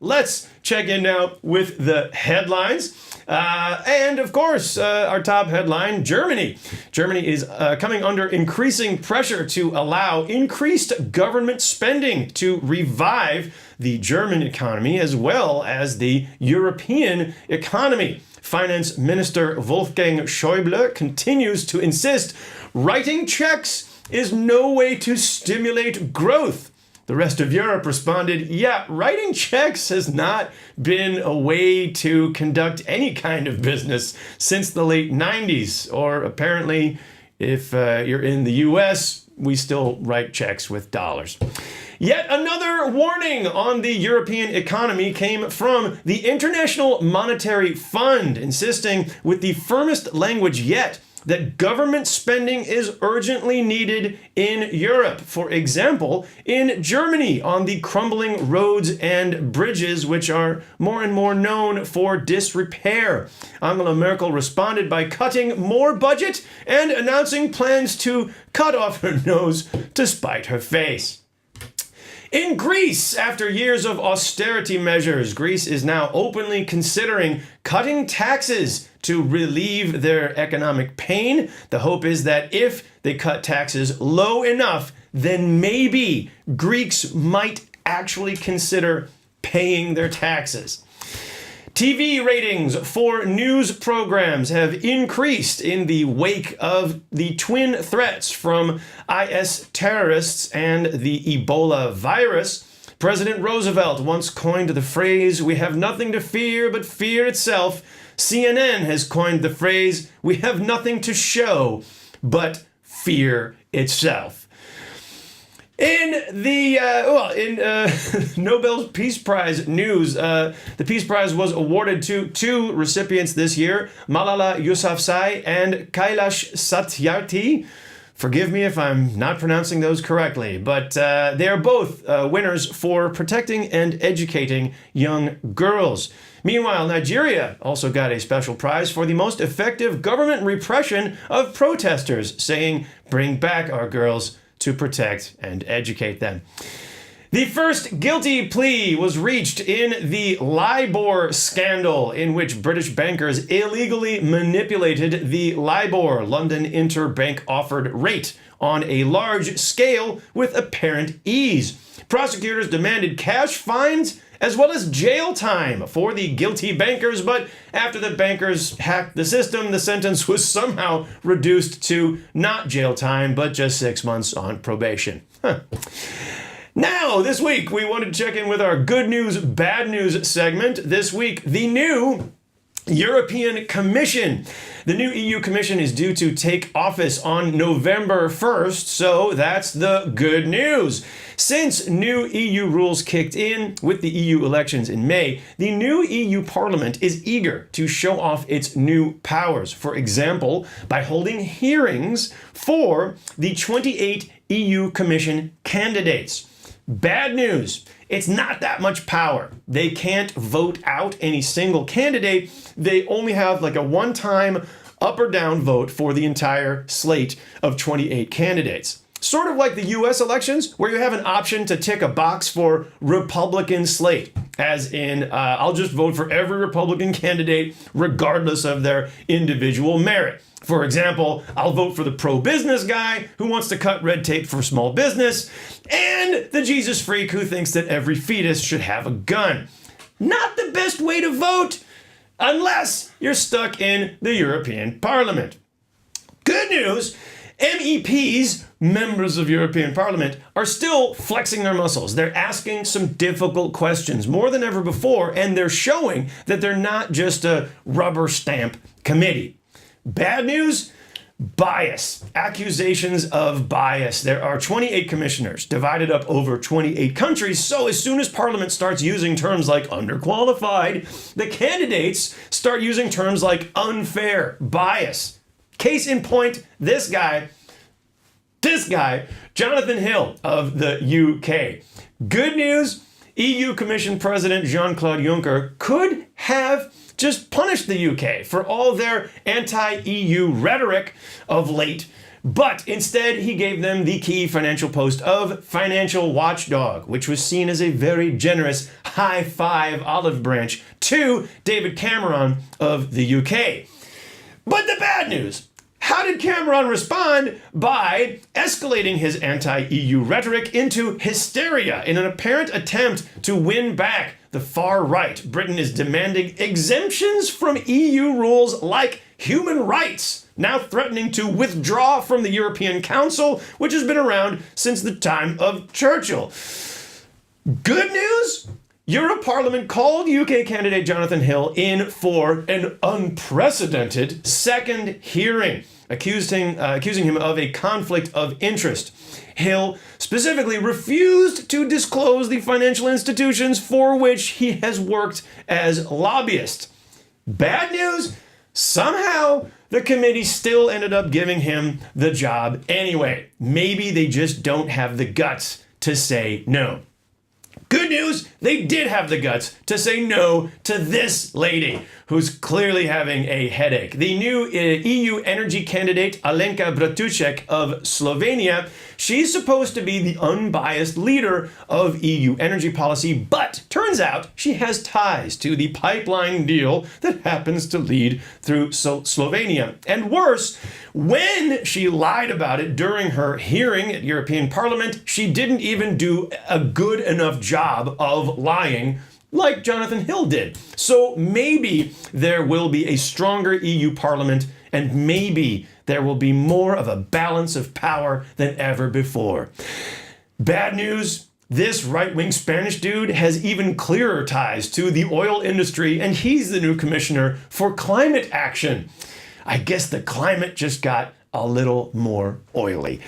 Let's check in now with the headlines. And of course, our top headline, Germany. Germany is coming under increasing pressure to allow increased government spending to revive the German economy as well as the European economy. Finance Minister Wolfgang Schäuble continues to insist writing checks is no way to stimulate growth. The rest of Europe responded, yeah, writing checks has not been a way to conduct any kind of business since the late 90s. Or apparently, if you're in the US, we still write checks with dollars. Yet another warning on the European economy came from the International Monetary Fund, insisting with the firmest language yet that government spending is urgently needed in Europe. For example, in Germany, on the crumbling roads and bridges, which are more and more known for disrepair. Angela Merkel responded by cutting more budget and announcing plans to cut off her nose to spite her face. In Greece, after years of austerity measures, Greece is now openly considering cutting taxes to relieve their economic pain. The hope is that if they cut taxes low enough, then maybe Greeks might actually consider paying their taxes. TV ratings for news programs have increased in the wake of the twin threats from IS terrorists and the Ebola virus. President Roosevelt once coined the phrase, "We have nothing to fear but fear itself." CNN has coined the phrase, "We have nothing to show but fear itself." In the Nobel Peace Prize news, the Peace Prize was awarded to two recipients this year, Malala Yousafzai and Kailash Satyarthi. Forgive me if I'm not pronouncing those correctly, but they are both winners for protecting and educating young girls. Meanwhile, Nigeria also got a special prize for the most effective government repression of protesters, saying, "Bring back our girls to protect and educate them." The first guilty plea was reached in the LIBOR scandal, in which British bankers illegally manipulated the LIBOR, London Interbank Offered Rate, on a large scale with apparent ease. Prosecutors demanded cash fines as well as jail time for the guilty bankers, but after the bankers hacked the system, the sentence was somehow reduced to not jail time, but just 6 months on probation. Now, this week, we wanted to check in with our good news, bad news segment. This week, the new European Commission. The new EU Commission is due to take office on November 1st, so that's the good news. Since new EU rules kicked in with the EU elections in May, the new EU Parliament is eager to show off its new powers. For example, by holding hearings for the 28 EU Commission candidates. Bad news. It's not that much power. They can't vote out any single candidate. They only have like a one-time up or down vote for the entire slate of 28 candidates. Sort of like the US elections, where you have an option to tick a box for Republican slate. As in, I'll just vote for every Republican candidate regardless of their individual merit. For example, I'll vote for the pro-business guy who wants to cut red tape for small business, and the Jesus freak who thinks that every fetus should have a gun. Not the best way to vote unless you're stuck in the European Parliament. Good news, MEPs, members of European Parliament, are still flexing their muscles. They're asking some difficult questions more than ever before, and they're showing that they're not just a rubber stamp committee. Bad news, bias, accusations of bias. There are 28 commissioners divided up over 28 countries, so as soon as Parliament starts using terms like underqualified, the candidates start using terms like unfair, bias. Case in point, this guy, Jonathan Hill of the UK. Good news, EU Commission President Jean-Claude Juncker could have just punished the UK for all their anti-EU rhetoric of late, but instead he gave them the key financial post of financial watchdog, which was seen as a very generous high five olive branch to David Cameron of the UK. But the bad news. How did Cameron respond? By escalating his anti-EU rhetoric into hysteria in an apparent attempt to win back the far right. Britain is demanding exemptions from EU rules like human rights, now threatening to withdraw from the European Council, which has been around since the time of Churchill. Good news? Euro Parliament called UK candidate Jonathan Hill in for an unprecedented second hearing, accusing him of a conflict of interest. Hill specifically refused to disclose the financial institutions for which he has worked as lobbyist. Bad news? Somehow, the committee still ended up giving him the job anyway. Maybe they just don't have the guts to say no. Good news, they did have the guts to say no to this lady, who's clearly having a headache. The new EU energy candidate, Alenka Bratušek of Slovenia, she's supposed to be the unbiased leader of EU energy policy, but turns out she has ties to the pipeline deal that happens to lead through Slovenia. And worse, when she lied about it during her hearing at European Parliament, she didn't even do a good enough job of lying like Jonathan Hill did. So maybe there will be a stronger EU Parliament, and maybe there will be more of a balance of power than ever before. Bad news, this right-wing Spanish dude has even clearer ties to the oil industry, and he's the new commissioner for climate action. I guess the climate just got a little more oily.